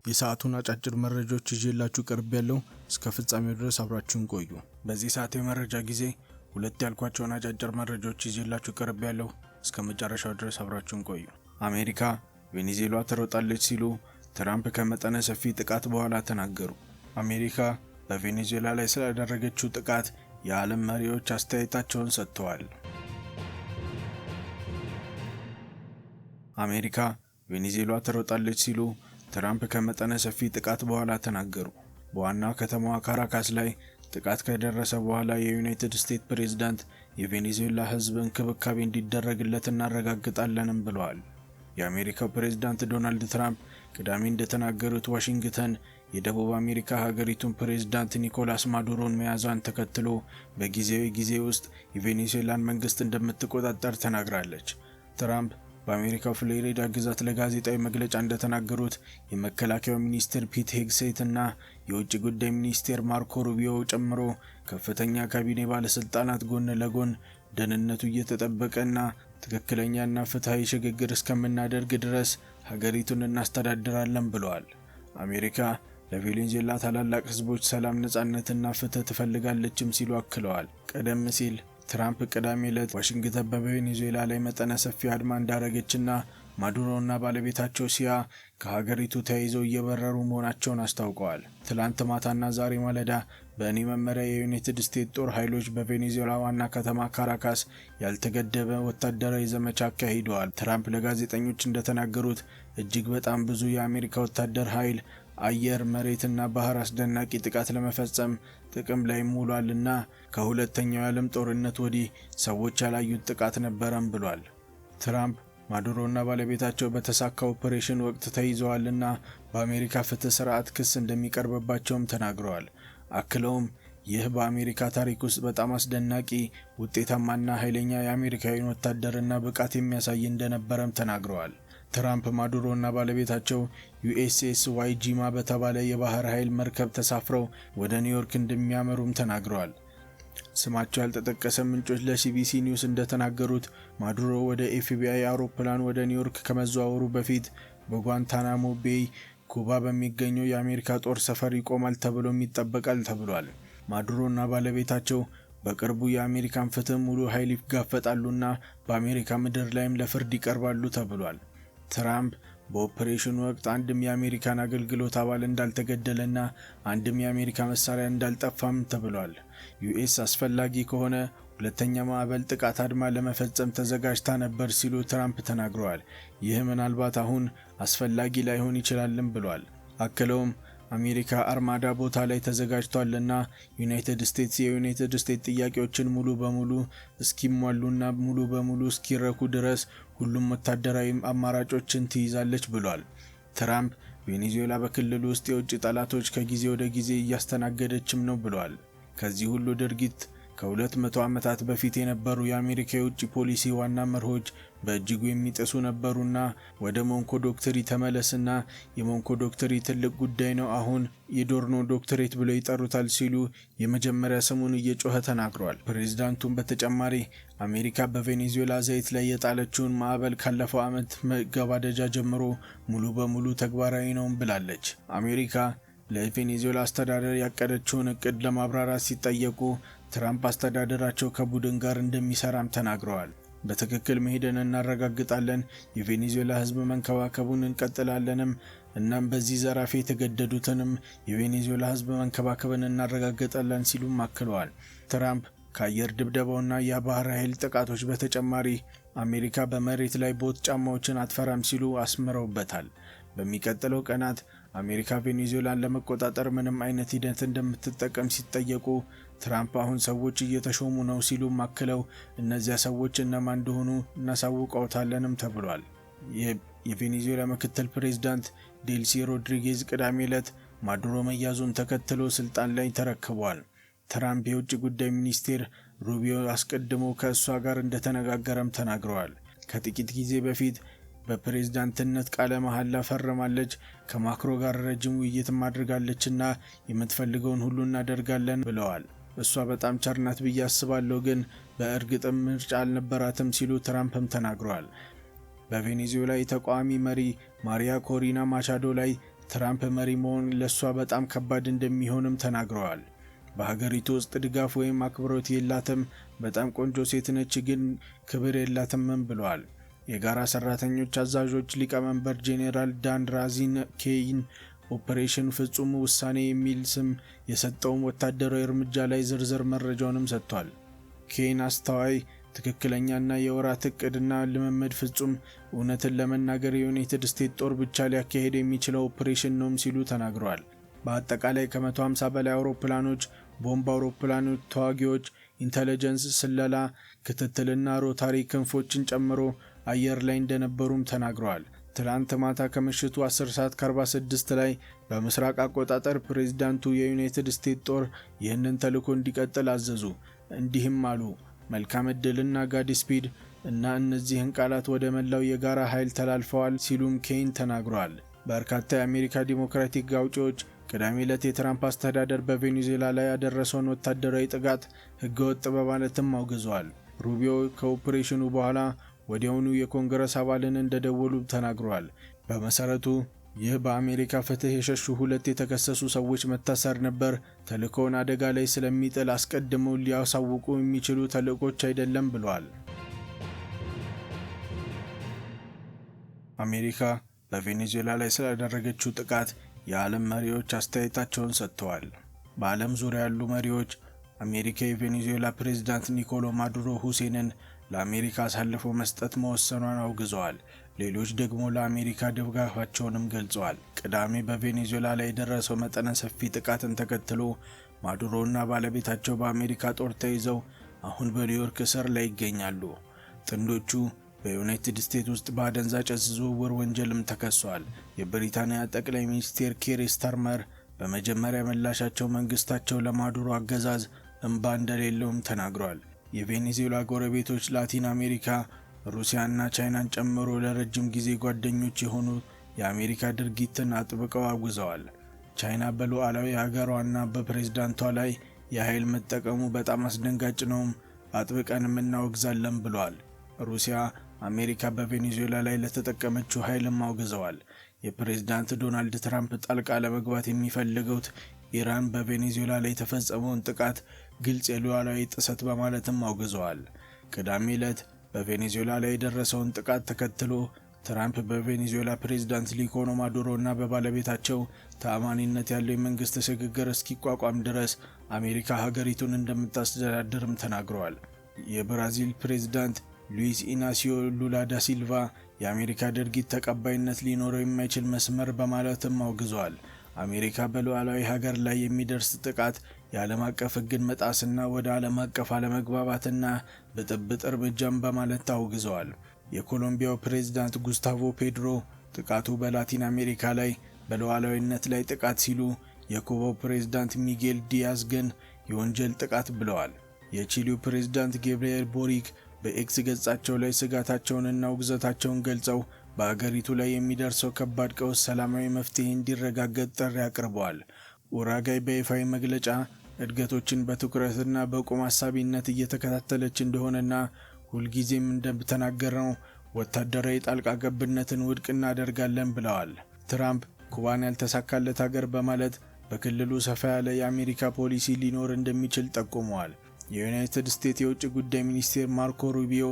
የሰዓቱን አጫጭር መረጃዎች ይዤላችሁ ቀርቤያለሁ። እስከ ፍጻሜው ድረስ አብራችሁን ቆዩ። በዚህ ሰዓት የመረጃ ጊዜ ሁለት ያልኳቸውን አጫጭር መረጃዎች ይዤላችሁ ቀርቤያለሁ። እስከ መጨረሻው ድረስ አብራችሁን ቆዩ። አሜሪካ ቬኔዙዌላ ትሮጣለች ሲሉ ትራምፕ ከመጠነ ሰፊ ጥቃት በኋላ ተናገሩ። አሜሪካ በቬኔዙዌላ ላይ ስላደረገችው ጥቃት የዓለም መሪዎች አስተያየታቸውን ሰጥተዋል። አሜሪካ ቬኔዙዌላ ትሮጣለች ሲሉ ትራምፕ ከመጠነ ሰፊ ጥቃት በኋላ ተናገሩ። በዋና ከተማዋ ካራካስ ላይ ጥቃት ከደረሰ በኋላ የዩናይትድ ስቴትስ ፕሬዝዳንት የቬኔዙዌላ ሕዝብ እንክብካቤ እንዲደረግለት እናረጋግጣለንም ብለዋል። የአሜሪካው ፕሬዝዳንት ዶናልድ ትራምፕ ቅዳሜ እንደተናገሩት ዋሽንግተን የደቡብ አሜሪካ ሀገሪቱን ፕሬዝዳንት ኒኮላስ ማዱሮን መያዟን ተከትሎ በጊዜያዊ ጊዜ ውስጥ የቬኔዙዌላን መንግስት እንደምትቆጣጠር ተናግራለች። ትራምፕ በአሜሪካው ፍሎሪዳ ግዛት ለጋዜጣዊ መግለጫ እንደተናገሩት የመከላከያው ሚኒስትር ፒት ሄግሴት እና የውጭ ጉዳይ ሚኒስቴር ማርኮ ሩቢዮ ጨምሮ ከፍተኛ ካቢኔ ባለስልጣናት ጎን ለጎን ደህንነቱ እየተጠበቀና ትክክለኛና ፍትሃዊ ሽግግር እስከምናደርግ ድረስ ሀገሪቱን እናስተዳድራለን ብለዋል። አሜሪካ ለቬኔዙዌላ ታላላቅ ህዝቦች ሰላም፣ ነጻነትና ፍትህ ትፈልጋለችም ሲሉ አክለዋል። ቀደም ሲል ትራምፕ ቅዳሜ ዕለት ዋሽንግተን በቬኔዙዌላ ላይ መጠነ ሰፊ አድማ እንዳረገችና ማዱሮና ባለቤታቸው ሲያ ከሀገሪቱ ተይዘው እየበረሩ መሆናቸውን አስታውቀዋል። ትላንት ማታና ዛሬ ማለዳ በእኔ መመሪያ የዩናይትድ ስቴትስ ጦር ኃይሎች በቬኔዙዌላ ዋና ከተማ ካራካስ ያልተገደበ ወታደራዊ ዘመቻ አካሂደዋል። ትራምፕ ለጋዜጠኞች እንደተናገሩት እጅግ በጣም ብዙ የአሜሪካ ወታደር ኃይል አየር፣ መሬትና ባህር አስደናቂ ጥቃት ለመፈጸም ጥቅም ላይ ውሏልና ከሁለተኛው የዓለም ጦርነት ወዲህ ሰዎች ያላዩት ጥቃት ነበረም ብሏል። ትራምፕ ማዱሮና ባለቤታቸው በተሳካ ኦፕሬሽን ወቅት ተይዘዋልና በአሜሪካ ፍትህ ስርዓት ክስ እንደሚቀርብባቸውም ተናግረዋል። አክለውም ይህ በአሜሪካ ታሪክ ውስጥ በጣም አስደናቂ፣ ውጤታማና ኃይለኛ የአሜሪካዊን ወታደርና ብቃት የሚያሳይ እንደነበረም ተናግረዋል። ትራምፕ ማዱሮና ባለቤታቸው ዩኤስኤስ ዋይጂማ በተባለ የባህር ኃይል መርከብ ተሳፍረው ወደ ኒውዮርክ እንደሚያመሩም ተናግረዋል። ስማቸው ያልተጠቀሰ ምንጮች ለሲቢሲ ኒውስ እንደተናገሩት ማዱሮ ወደ ኤፍቢአይ አውሮፕላን ወደ ኒውዮርክ ከመዘዋወሩ በፊት በጓንታናሞ ቤይ ኩባ በሚገኘው የአሜሪካ ጦር ሰፈር ይቆማል ተብሎም ይጠበቃል ተብሏል። ማዱሮና ባለቤታቸው በቅርቡ የአሜሪካን ፍትህ ሙሉ ኃይል ይጋፈጣሉና በአሜሪካ ምድር ላይም ለፍርድ ይቀርባሉ ተብሏል። ትራምፕ በኦፕሬሽኑ ወቅት አንድም የአሜሪካን አገልግሎት አባል እንዳልተገደለና አንድም የአሜሪካ መሳሪያ እንዳልጠፋም ተብሏል። ዩኤስ አስፈላጊ ከሆነ ሁለተኛ ማዕበል ጥቃት አድማ ለመፈጸም ተዘጋጅታ ነበር ሲሉ ትራምፕ ተናግረዋል። ይህ ምናልባት አሁን አስፈላጊ ላይሆን ይችላልም ብሏል። አክለውም አሜሪካ አርማዳ ቦታ ላይ ተዘጋጅቷልና ዩናይትድ ስቴትስ ጥያቄዎችን ሙሉ በሙሉ እስኪሟሉና ሙሉ በሙሉ እስኪረኩ ድረስ ሁሉም ወታደራዊ አማራጮችን ትይዛለች ብሏል። ትራምፕ ቬኔዙዌላ በክልሉ ውስጥ የውጭ ጠላቶች ከጊዜ ወደ ጊዜ እያስተናገደችም ነው ብሏል። ከዚህ ሁሉ ድርጊት ከ200 ዓመታት በፊት የነበሩ የአሜሪካ የውጭ ፖሊሲ ዋና መርሆች በእጅጉ የሚጥሱ ነበሩና ወደ ሞንኮ ዶክትሪ ተመለስና የሞንኮ ዶክትሪ ትልቅ ጉዳይ ነው፣ አሁን የዶርኖ ዶክትሬት ብለው ይጠሩታል ሲሉ የመጀመሪያ ስሙን እየጮኸ ተናግረዋል። ፕሬዝዳንቱም በተጨማሪ አሜሪካ በቬኔዙዌላ ዘይት ላይ የጣለችውን ማዕበል ካለፈው ዓመት መገባደጃ ጀምሮ ሙሉ በሙሉ ተግባራዊ ነው ብላለች። አሜሪካ ለቬኔዙዌላ አስተዳደር ያቀደችውን እቅድ ለማብራራት ሲጠየቁ ትራምፕ አስተዳደራቸው ከቡድን ጋር እንደሚሰራም ተናግረዋል። በትክክል መሄድን እናረጋግጣለን፣ የቬኔዙዌላ ሕዝብ መንከባከቡን እንቀጥላለንም፣ እናም በዚህ ዘራፊ የተገደዱትንም የቬኔዙዌላ ሕዝብ መንከባከብን እናረጋግጣለን ሲሉም አክለዋል። ትራምፕ ከአየር ድብደባውና የባህር ኃይል ጥቃቶች በተጨማሪ አሜሪካ በመሬት ላይ ቦት ጫማዎችን አትፈራም ሲሉ አስምረውበታል። በሚቀጥለው ቀናት አሜሪካ ቬኔዙዌላን ለመቆጣጠር ምንም አይነት ሂደት እንደምትጠቀም ሲጠየቁ ትራምፕ አሁን ሰዎች እየተሾሙ ነው ሲሉ አክለው እነዚያ ሰዎች እነማን እንደሆኑ እናሳውቀውታለንም ተብሏል። የቬኔዙዌላ ምክትል ፕሬዝዳንት ዴልሲ ሮድሪጌዝ ቅዳሜ ዕለት ማዱሮ መያዙን ተከትሎ ስልጣን ላይ ተረክቧል። ትራምፕ የውጭ ጉዳይ ሚኒስቴር ሩቢዮ አስቀድሞ ከእሷ ጋር እንደተነጋገረም ተናግረዋል። ከጥቂት ጊዜ በፊት በፕሬዝዳንትነት ቃለ መሐላ ፈርማለች፣ ከማክሮ ጋር ረጅም ውይይት አድርጋለችና የምትፈልገውን ሁሉ እናደርጋለን ብለዋል። እሷ በጣም ቸርናት ብዬ አስባለሁ፣ ግን በእርግጥም ምርጫ አልነበራትም ሲሉ ትራምፕም ተናግረዋል። በቬኔዙዌላ የተቃዋሚ መሪ ማሪያ ኮሪና ማቻዶ ላይ ትራምፕ መሪ መሆን ለሷ በጣም ከባድ እንደሚሆንም ተናግረዋል። በሀገሪቱ ውስጥ ድጋፍ ወይም አክብሮት የላትም፣ በጣም ቆንጆ ሴት ነች ግን ክብር የላትም ብለዋል። የጋራ ሰራተኞች አዛዦች ሊቀመንበር ጄኔራል ዳን ራዚን ኬይን ኦፕሬሽን ፍጹም ውሳኔ የሚል ስም የሰጠውን ወታደራዊ እርምጃ ላይ ዝርዝር መረጃውንም ሰጥቷል። ኬይን አስተዋይ፣ ትክክለኛና የወራት እቅድና ልምምድ ፍጹም እውነትን ለመናገር የዩናይትድ ስቴትስ ጦር ብቻ ሊያካሄድ የሚችለው ኦፕሬሽን ነውም ሲሉ ተናግረዋል። በአጠቃላይ ከ150 በላይ አውሮፕላኖች፣ ቦምብ አውሮፕላኖች፣ ተዋጊዎች፣ ኢንተለጀንስ፣ ስለላ፣ ክትትልና ሮታሪ ክንፎችን ጨምሮ አየር ላይ እንደነበሩም ተናግረዋል። ትላንት ማታ ከምሽቱ 10:46 ላይ በምስራቅ አቆጣጠር ፕሬዝዳንቱ የዩናይትድ ስቴትስ ጦር ይህንን ተልዕኮ እንዲቀጥል አዘዙ። እንዲህም አሉ፣ መልካም ዕድልና ጋድስፒድ እና እነዚህን ቃላት ወደ መላው የጋራ ኃይል ተላልፈዋል ሲሉም ኬይን ተናግረዋል። በርካታ የአሜሪካ ዲሞክራቲክ አውጪዎች ቅዳሜ ዕለት የትራምፕ አስተዳደር በቬኔዙዌላ ላይ ያደረሰውን ወታደራዊ ጥቃት ሕገወጥ በማለትም አውግዘዋል። ሩቢዮ ከኦፕሬሽኑ በኋላ ወዲያውኑ የኮንግረስ አባልን እንደደወሉ ተናግረዋል። በመሰረቱ ይህ በአሜሪካ ፍትህ የሸሹ ሁለት የተከሰሱ ሰዎች መታሰር ነበር። ተልእኮውን አደጋ ላይ ስለሚጥል አስቀድመው ሊያሳውቁ የሚችሉ ተልእኮች አይደለም ብለዋል። አሜሪካ በቬኔዙዌላ ላይ ስላደረገችው ጥቃት የዓለም መሪዎች አስተያየታቸውን ሰጥተዋል። በዓለም ዙሪያ ያሉ መሪዎች አሜሪካ የቬኔዙዌላ ፕሬዝዳንት ኒኮሎ ማዱሮ ሁሴንን ለአሜሪካ አሳልፎ መስጠት መወሰኗን አውግዘዋል። ሌሎች ደግሞ ለአሜሪካ ድጋፋቸውንም ገልጸዋል። ቅዳሜ በቬኔዙዌላ ላይ የደረሰው መጠነ ሰፊ ጥቃትን ተከትሎ ማዱሮና ባለቤታቸው በአሜሪካ ጦር ተይዘው አሁን በኒውዮርክ እስር ላይ ይገኛሉ። ጥንዶቹ በዩናይትድ ስቴትስ ውስጥ በአደንዛዥ ዕፅ ዝውውር ወንጀልም ተከሰዋል። የብሪታንያ ጠቅላይ ሚኒስትር ኬር ስታርመር በመጀመሪያ ምላሻቸው መንግስታቸው ለማዱሮ አገዛዝ እንባ እንደሌለውም ተናግረዋል። የቬኔዙዌላ ጎረቤቶች ላቲን አሜሪካ፣ ሩሲያና ቻይናን ጨምሮ ለረጅም ጊዜ ጓደኞች የሆኑ የአሜሪካ ድርጊትን አጥብቀው አውግዘዋል። ቻይና በሉዓላዊ ሀገሯና በፕሬዝዳንቷ ላይ የኃይል መጠቀሙ በጣም አስደንጋጭ ነውም፣ አጥብቀንም እናወግዛለን ብለዋል። ሩሲያ አሜሪካ በቬኔዙዌላ ላይ ለተጠቀመችው ኃይልም አውግዘዋል። የፕሬዝዳንት ዶናልድ ትራምፕ ጣልቃ ለመግባት የሚፈልገውት ኢራን በቬኔዙዌላ ላይ የተፈጸመውን ጥቃት ግልጽ የሉዓላዊ ጥሰት በማለትም አውግዘዋል። ቅዳሜ ዕለት በቬኔዙዌላ ላይ የደረሰውን ጥቃት ተከትሎ ትራምፕ በቬኔዙዌላ ፕሬዝዳንት ኒኮሎ ማዱሮ እና በባለቤታቸው ተአማኒነት ያለው የመንግስት ሽግግር እስኪቋቋም ድረስ አሜሪካ ሀገሪቱን እንደምታስተዳድርም ተናግረዋል። የብራዚል ፕሬዝዳንት ሉዊስ ኢናሲዮ ሉላ ዳ ሲልቫ የአሜሪካ ድርጊት ተቀባይነት ሊኖረው የማይችል መስመር በማለትም አውግዘዋል። አሜሪካ በሉዓላዊ ሀገር ላይ የሚደርስ ጥቃት የዓለም አቀፍ ሕግን መጣስና ወደ ዓለም አቀፍ አለመግባባትና ብጥብጥ እርምጃም በማለት አውግዘዋል። የኮሎምቢያው ፕሬዝዳንት ጉስታቮ ፔድሮ ጥቃቱ በላቲን አሜሪካ ላይ በሉዓላዊነት ላይ ጥቃት ሲሉ፣ የኩባው ፕሬዝዳንት ሚጌል ዲያዝ ግን የወንጀል ጥቃት ብለዋል። የቺሊው ፕሬዝዳንት ጌብርኤል ቦሪክ በኤክስ ገጻቸው ላይ ስጋታቸውንና ውግዘታቸውን ገልጸው በአገሪቱ ላይ የሚደርሰው ከባድ ቀውስ ሰላማዊ መፍትሄ እንዲረጋገጥ ጥሪ አቅርበዋል። ኡራጋይ በይፋዊ መግለጫ እድገቶችን በትኩረትና በቁም አሳቢነት እየተከታተለች እንደሆነና ሁልጊዜም እንደተናገረው ወታደራዊ ጣልቃ ገብነትን ውድቅ እናደርጋለን ብለዋል። ትራምፕ ኩባን ያልተሳካለት ሀገር በማለት በክልሉ ሰፋ ያለ የአሜሪካ ፖሊሲ ሊኖር እንደሚችል ጠቁመዋል። የዩናይትድ ስቴትስ የውጭ ጉዳይ ሚኒስቴር ማርኮ ሩቢዮ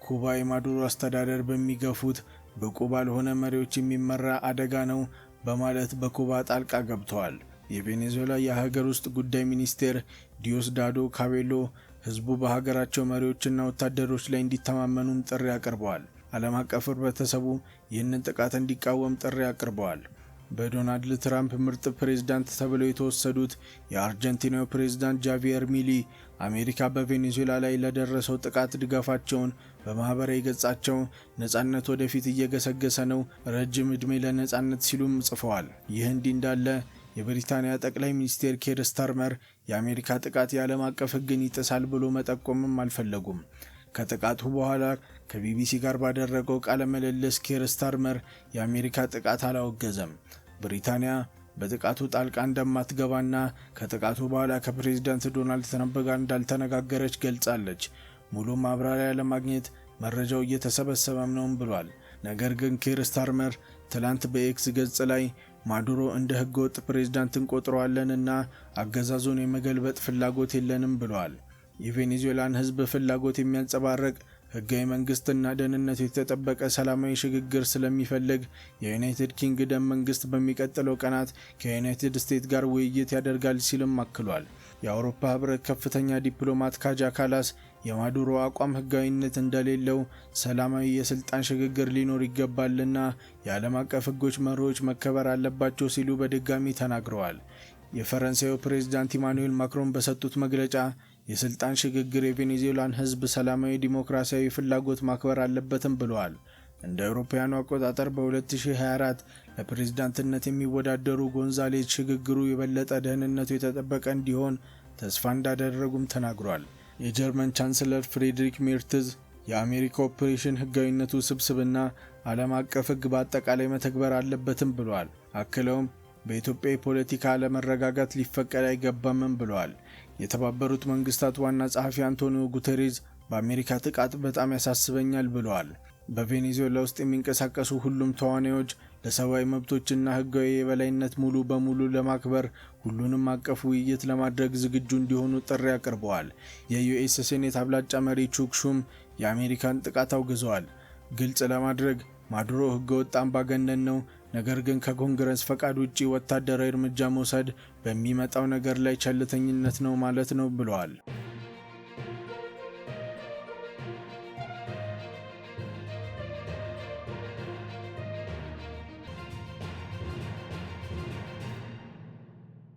ኩባ የማዱሮ አስተዳደር በሚገፉት ብቁ ባልሆነ መሪዎች የሚመራ አደጋ ነው በማለት በኩባ ጣልቃ ገብተዋል። የቬኔዙዌላ የሀገር ውስጥ ጉዳይ ሚኒስቴር ዲዮስዳዶ ካቤሎ ህዝቡ በሀገራቸው መሪዎችና ወታደሮች ላይ እንዲተማመኑም ጥሪ አቅርበዋል። ዓለም አቀፍ ህብረተሰቡ ይህንን ጥቃት እንዲቃወም ጥሪ አቅርበዋል። በዶናልድ ትራምፕ ምርጥ ፕሬዝዳንት ተብለው የተወሰዱት የአርጀንቲናው ፕሬዝዳንት ጃቪየር ሚሊ አሜሪካ በቬኔዙዌላ ላይ ለደረሰው ጥቃት ድጋፋቸውን በማህበራዊ ገጻቸው ነጻነት ወደፊት እየገሰገሰ ነው፣ ረጅም ዕድሜ ለነጻነት ሲሉም ጽፈዋል። ይህ እንዲህ እንዳለ የብሪታንያ ጠቅላይ ሚኒስትር ኬር ስታርመር የአሜሪካ ጥቃት የዓለም አቀፍ ሕግን ይጥሳል ብሎ መጠቆምም አልፈለጉም። ከጥቃቱ በኋላ ከቢቢሲ ጋር ባደረገው ቃለ ምልልስ ኬር ስታርመር የአሜሪካ ጥቃት አላወገዘም። ብሪታንያ በጥቃቱ ጣልቃ እንደማትገባና ከጥቃቱ በኋላ ከፕሬዝዳንት ዶናልድ ትራምፕ ጋር እንዳልተነጋገረች ገልጻለች። ሙሉ ማብራሪያ ለማግኘት መረጃው እየተሰበሰበም ነው ብሏል። ነገር ግን ኬር ስታርመር ትላንት በኤክስ ገጽ ላይ ማዱሮ እንደ ህገወጥ ፕሬዝዳንት እንቆጥረዋለንና አገዛዙን የመገልበጥ ፍላጎት የለንም ብለዋል። የቬኔዙዌላን ህዝብ ፍላጎት የሚያንጸባርቅ ህጋዊ መንግስትና ደህንነቱ የተጠበቀ ሰላማዊ ሽግግር ስለሚፈልግ የዩናይትድ ኪንግደም መንግስት በሚቀጥለው ቀናት ከዩናይትድ ስቴትስ ጋር ውይይት ያደርጋል ሲልም አክሏል። የአውሮፓ ህብረት ከፍተኛ ዲፕሎማት ካጃ ካላስ የማዱሮ አቋም ህጋዊነት እንደሌለው፣ ሰላማዊ የስልጣን ሽግግር ሊኖር ይገባልና የዓለም አቀፍ ህጎች መርሆች መከበር አለባቸው ሲሉ በድጋሚ ተናግረዋል። የፈረንሳዩ ፕሬዝዳንት ኢማኑኤል ማክሮን በሰጡት መግለጫ የስልጣን ሽግግር የቬኔዙዌላን ህዝብ ሰላማዊ ዲሞክራሲያዊ ፍላጎት ማክበር አለበትም ብለዋል። እንደ አውሮፓውያኑ አቆጣጠር በ2024 ለፕሬዝዳንትነት የሚወዳደሩ ጎንዛሌዝ ሽግግሩ የበለጠ ደህንነቱ የተጠበቀ እንዲሆን ተስፋ እንዳደረጉም ተናግሯል። የጀርመን ቻንስለር ፍሬድሪክ ሜርትዝ የአሜሪካ ኦፕሬሽን ህጋዊነቱ ስብስብና ዓለም አቀፍ ህግ በአጠቃላይ መተግበር አለበትም ብለዋል። አክለውም በኢትዮጵያ የፖለቲካ አለመረጋጋት ሊፈቀድ አይገባምም ብለዋል። የተባበሩት መንግስታት ዋና ጸሐፊ አንቶኒዮ ጉተሬዝ በአሜሪካ ጥቃት በጣም ያሳስበኛል ብለዋል። በቬኔዙዌላ ውስጥ የሚንቀሳቀሱ ሁሉም ተዋናዮች ለሰብአዊ መብቶችና ህጋዊ የበላይነት ሙሉ በሙሉ ለማክበር ሁሉንም አቀፍ ውይይት ለማድረግ ዝግጁ እንዲሆኑ ጥሪ አቅርበዋል። የዩኤስ ሴኔት አብላጫ መሪ ቹክ ሹም የአሜሪካን ጥቃት አውግዘዋል። ግልጽ ለማድረግ ማዱሮ ህገወጥ አምባገነን ነው፣ ነገር ግን ከኮንግረስ ፈቃድ ውጪ ወታደራዊ እርምጃ መውሰድ በሚመጣው ነገር ላይ ቸልተኝነት ነው ማለት ነው ብለዋል።